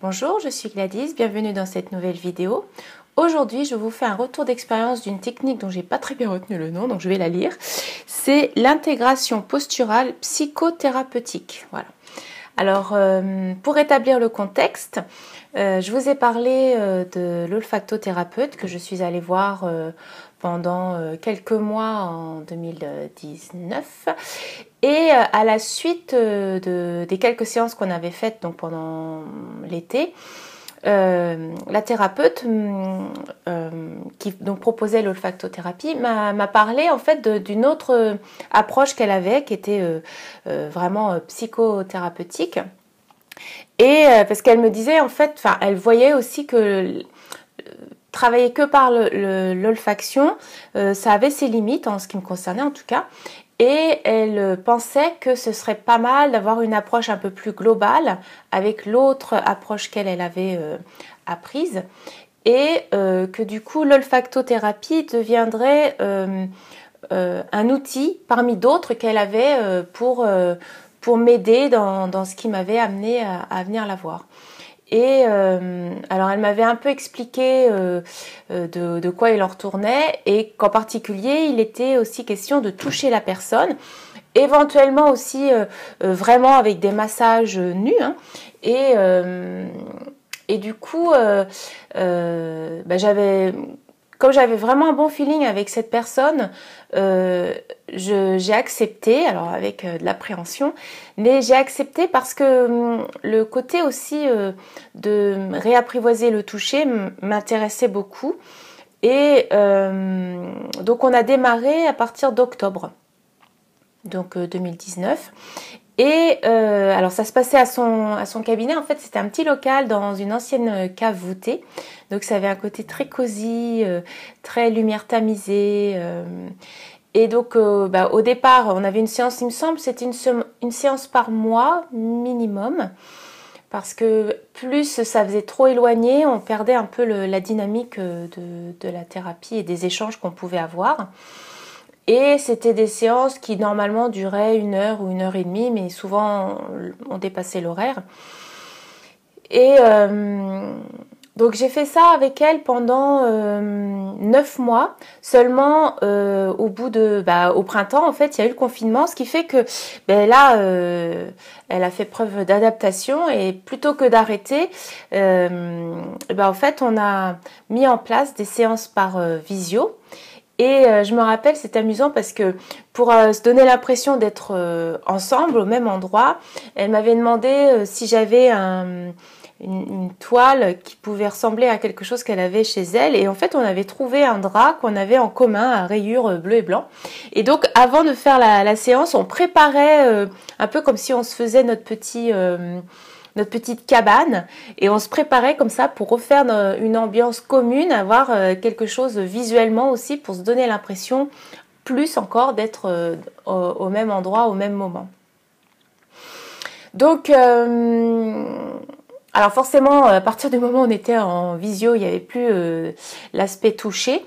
Bonjour, je suis Gladys, bienvenue dans cette nouvelle vidéo. Aujourd'hui, je vous fais un retour d'expérience d'une technique dont j'ai pas très bien retenu le nom, donc je vais la lire. C'est l'intégration posturale psychothérapeutique. Voilà. Alors, pour établir le contexte, je vous ai parlé de l'olfactothérapeute que je suis allée voir pendant quelques mois en 2019. Et à la suite des quelques séances qu'on avait faites donc pendant l'été, la thérapeute qui donc proposait l'olfactothérapie m'a parlé en fait d'une autre approche qu'elle avait qui était vraiment psychothérapeutique. Et parce qu'elle me disait en fait, enfin elle voyait aussi que travailler que par l'olfaction, ça avait ses limites en ce qui me concernait en tout cas. Et elle pensait que ce serait pas mal d'avoir une approche un peu plus globale avec l'autre approche qu'elle avait apprise. Et que du coup, l'olfactothérapie deviendrait un outil parmi d'autres qu'elle avait pour m'aider dans ce qui m'avait amené à venir la voir. Et alors elle m'avait un peu expliqué de quoi il en retournait et qu'en particulier il était aussi question de toucher la personne, éventuellement aussi vraiment avec des massages nus, hein, et du coup comme j'avais vraiment un bon feeling avec cette personne, j'ai accepté, alors avec de l'appréhension, mais j'ai accepté parce que le côté aussi de réapprivoiser le toucher m'intéressait beaucoup. Et donc on a démarré à partir d'octobre, donc 2019. Et alors ça se passait à son cabinet, en fait c'était un petit local dans une ancienne cave voûtée, donc ça avait un côté très cosy, très lumière tamisée, et donc au départ on avait une séance, il me semble, c'était une séance par mois minimum, parce que plus ça faisait trop éloigné, on perdait un peu la dynamique de la thérapie et des échanges qu'on pouvait avoir. Et c'était des séances qui normalement duraient 1 heure ou 1 heure et demie, mais souvent on dépassait l'horaire. Et donc j'ai fait ça avec elle pendant 9 mois. Seulement au printemps en fait il y a eu le confinement, ce qui fait que là elle a fait preuve d'adaptation et plutôt que d'arrêter, en fait on a mis en place des séances par visio. Et je me rappelle, c'est amusant parce que pour se donner l'impression d'être ensemble au même endroit, elle m'avait demandé si j'avais une toile qui pouvait ressembler à quelque chose qu'elle avait chez elle. Et en fait, on avait trouvé un drap qu'on avait en commun à rayures bleu et blanc. Et donc, avant de faire la séance, on préparait un peu comme si on se faisait notre petite cabane, et on se préparait comme ça pour refaire une ambiance commune, avoir quelque chose visuellement aussi pour se donner l'impression plus encore d'être au même endroit au même moment. Donc alors forcément à partir du moment où on était en visio, il n'y avait plus l'aspect touché.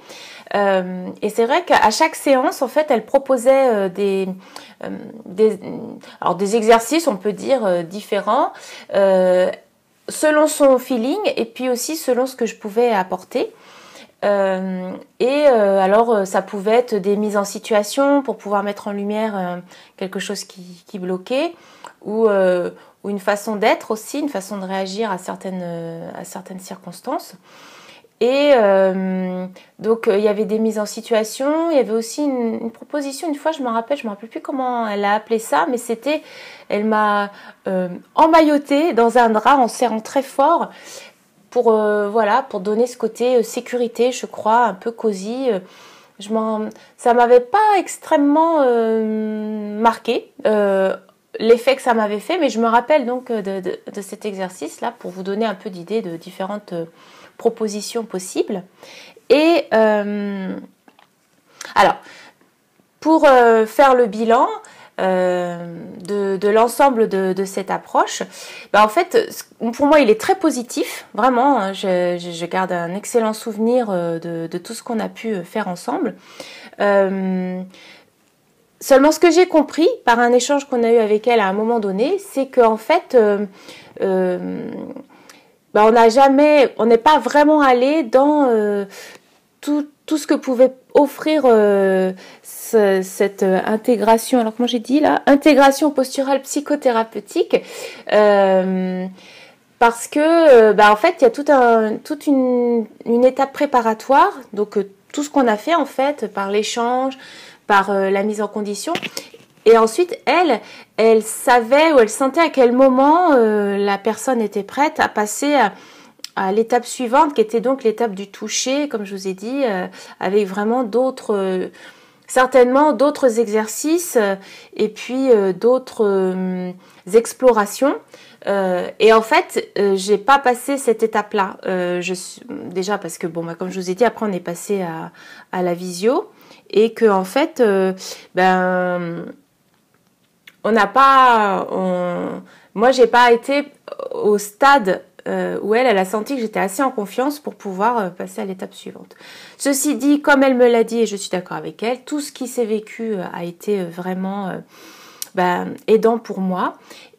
Et c'est vrai qu'à chaque séance, en fait, elle proposait des exercices, on peut dire, différents, selon son feeling et puis aussi selon ce que je pouvais apporter. Alors, ça pouvait être des mises en situation pour pouvoir mettre en lumière quelque chose qui bloquait, ou une façon d'être aussi, une façon de réagir à certaines circonstances. Et donc il y avait des mises en situation, il y avait aussi une proposition, une fois je me rappelle plus comment elle a appelé ça, mais elle m'a emmaillotée dans un drap en serrant très fort pour donner ce côté sécurité, je crois, un peu cosy. Ça m'avait pas extrêmement marqué l'effet que ça m'avait fait, mais je me rappelle donc de cet exercice là pour vous donner un peu d'idée de différentes propositions possibles. Et alors pour faire le bilan de l'ensemble de cette approche, en fait pour moi il est très positif, vraiment, hein, je garde un excellent souvenir de tout ce qu'on a pu faire ensemble. Seulement ce que j'ai compris par un échange qu'on a eu avec elle à un moment donné, c'est qu'en fait on n'est pas vraiment allé dans tout ce que pouvait offrir cette intégration. Alors comment j'ai dit là, intégration posturale psychothérapeutique, parce que en fait il y a toute une étape préparatoire. Donc tout ce qu'on a fait en fait par l'échange, par la mise en condition. Et ensuite, elle savait ou elle sentait à quel moment la personne était prête à passer à l'étape suivante, qui était donc l'étape du toucher, comme je vous ai dit, avec vraiment certainement d'autres exercices et puis d'autres explorations. Et en fait, j'ai pas passé cette étape-là. Déjà parce que comme je vous ai dit, après on est passé à la visio et que en fait, moi j'ai pas été au stade où elle a senti que j'étais assez en confiance pour pouvoir passer à l'étape suivante. Ceci dit, comme elle me l'a dit et je suis d'accord avec elle, tout ce qui s'est vécu a été vraiment aidant pour moi.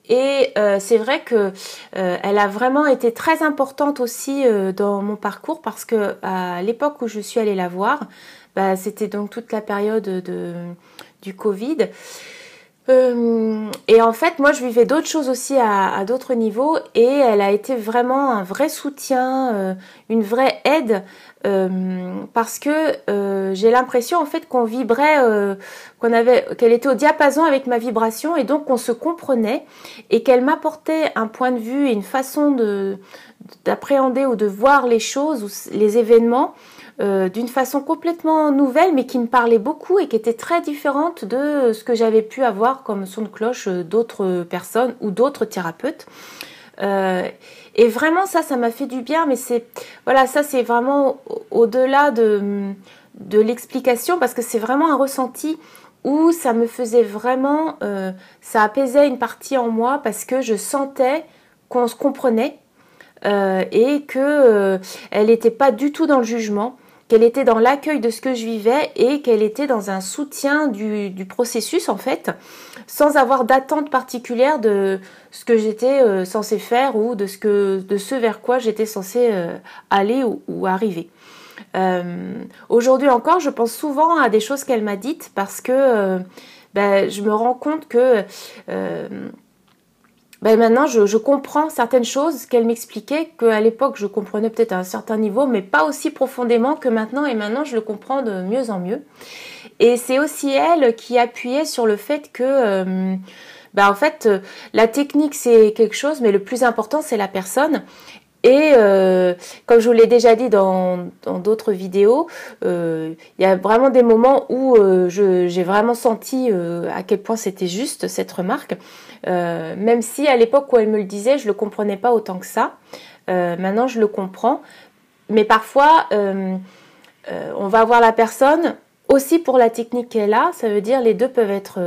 Et c'est vrai que elle a vraiment été très importante aussi dans mon parcours parce que à l'époque où je suis allée la voir, c'était donc toute la période du Covid. Et en fait, moi, je vivais d'autres choses aussi à d'autres niveaux et elle a été vraiment un vrai soutien, une vraie aide parce que j'ai l'impression en fait qu'on vibrait, qu'elle était au diapason avec ma vibration et donc qu'on se comprenait et qu'elle m'apportait un point de vue et une façon d'appréhender ou de voir les choses ou les événements d'une façon complètement nouvelle mais qui me parlait beaucoup et qui était très différente de ce que j'avais pu avoir comme son de cloche d'autres personnes ou d'autres thérapeutes. Et vraiment ça m'a fait du bien, mais c'est vraiment au-delà de l'explication parce que c'est vraiment un ressenti où ça me faisait vraiment, ça apaisait une partie en moi parce que je sentais qu'on se comprenait et que elle n'était pas du tout dans le jugement, qu'elle était dans l'accueil de ce que je vivais et qu'elle était dans un soutien du processus en fait, sans avoir d'attente particulière de ce que j'étais censée faire ou de ce vers quoi j'étais censée aller ou arriver. Aujourd'hui encore, je pense souvent à des choses qu'elle m'a dites parce que je me rends compte que maintenant je comprends certaines choses qu'elle m'expliquait qu'à l'époque je comprenais peut-être à un certain niveau mais pas aussi profondément que maintenant, et maintenant je le comprends de mieux en mieux. Et c'est aussi elle qui appuyait sur le fait que en fait la technique c'est quelque chose mais le plus important c'est la personne. Et comme je vous l'ai déjà dit dans d'autres vidéos, il y a vraiment des moments où j'ai vraiment senti à quel point c'était juste cette remarque. Même si à l'époque où elle me le disait, je ne le comprenais pas autant que ça. Maintenant, je le comprends. Mais parfois, on va voir la personne aussi pour la technique qu'elle a. Ça veut dire les deux peuvent être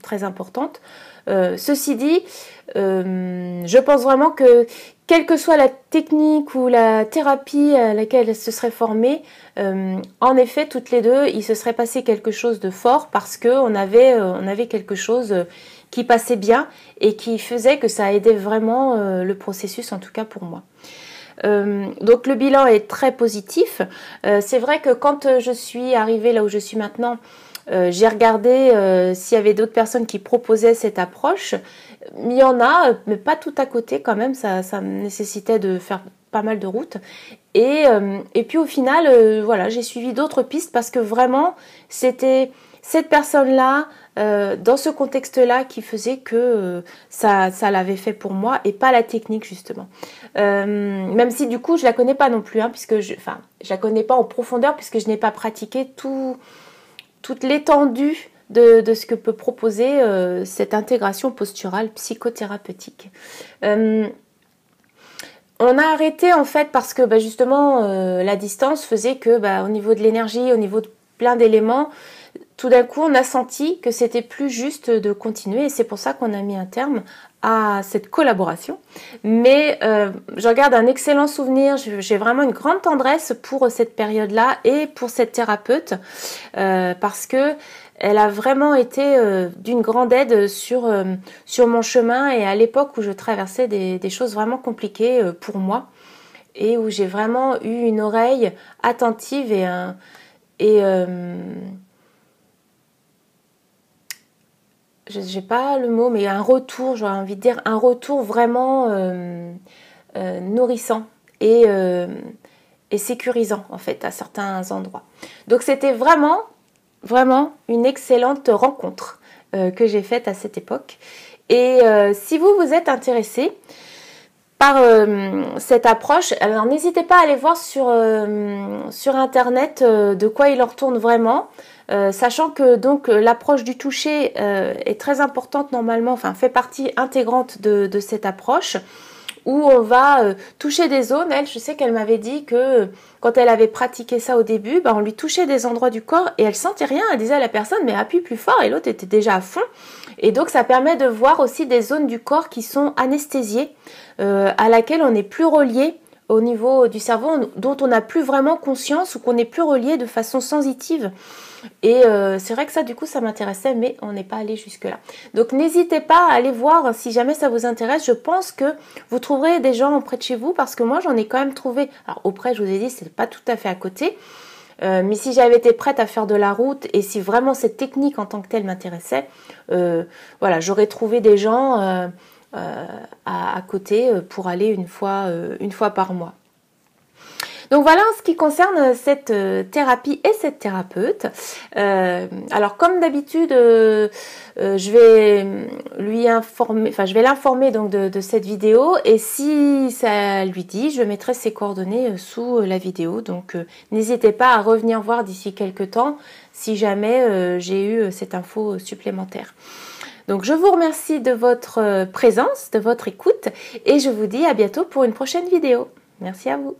très importantes. Ceci dit, je pense vraiment que quelle que soit la technique ou la thérapie à laquelle elle se serait formée, en effet, toutes les deux, il se serait passé quelque chose de fort parce qu'on avait quelque chose qui passait bien et qui faisait que ça aidait vraiment le processus, en tout cas pour moi. Donc le bilan est très positif. C'est vrai que quand je suis arrivée là où je suis maintenant, j'ai regardé s'il y avait d'autres personnes qui proposaient cette approche. Il y en a, mais pas tout à côté quand même, ça nécessitait de faire pas mal de route. Et puis au final, j'ai suivi d'autres pistes parce que vraiment, c'était cette personne-là, dans ce contexte-là, qui faisait que ça l'avait fait pour moi et pas la technique justement. Même si du coup, je la connais pas non plus, puisque je la connais pas en profondeur puisque je n'ai pas pratiqué toute l'étendue de ce que peut proposer cette intégration posturale psychothérapeutique. On a arrêté en fait parce que justement la distance faisait que au niveau de l'énergie, au niveau de plein d'éléments, tout d'un coup on a senti que c'était plus juste de continuer et c'est pour ça qu'on a mis un terme à cette collaboration. Mais j'en garde un excellent souvenir, j'ai vraiment une grande tendresse pour cette période-là et pour cette thérapeute parce que elle a vraiment été d'une grande aide sur mon chemin et à l'époque où je traversais des choses vraiment compliquées pour moi. et où j'ai vraiment eu une oreille attentive j'ai pas le mot, mais un retour, j'aurais envie de dire un retour vraiment nourrissant et sécurisant en fait à certains endroits. Donc c'était vraiment une excellente rencontre que j'ai faite à cette époque. Et si vous êtes intéressé par cette approche, alors n'hésitez pas à aller voir sur internet de quoi il en retourne vraiment, sachant que donc l'approche du toucher est très importante normalement, enfin fait partie intégrante de cette approche, où on va toucher des zones. Elle, je sais qu'elle m'avait dit que quand elle avait pratiqué ça au début, on lui touchait des endroits du corps et elle sentait rien. Elle disait à la personne mais appuie plus fort, et l'autre était déjà à fond. Et donc ça permet de voir aussi des zones du corps qui sont anesthésiées, à laquelle on n'est plus relié au niveau du cerveau, dont on n'a plus vraiment conscience ou qu'on n'est plus relié de façon sensitive. Et c'est vrai que ça, du coup, ça m'intéressait, mais on n'est pas allé jusque-là. Donc, n'hésitez pas à aller voir si jamais ça vous intéresse. Je pense que vous trouverez des gens auprès de chez vous, parce que moi, j'en ai quand même trouvé. Alors, auprès, je vous ai dit, c'est pas tout à fait à côté. Mais si j'avais été prête à faire de la route et si vraiment cette technique en tant que telle m'intéressait, voilà, j'aurais trouvé des gens à côté pour aller une fois par mois. Donc voilà en ce qui concerne cette thérapie et cette thérapeute. Alors comme d'habitude, je vais l'informer donc de cette vidéo, et si ça lui dit, je mettrai ses coordonnées sous la vidéo. Donc n'hésitez pas à revenir voir d'ici quelques temps si jamais j'ai eu cette info supplémentaire. Donc je vous remercie de votre présence, de votre écoute, et je vous dis à bientôt pour une prochaine vidéo. Merci à vous.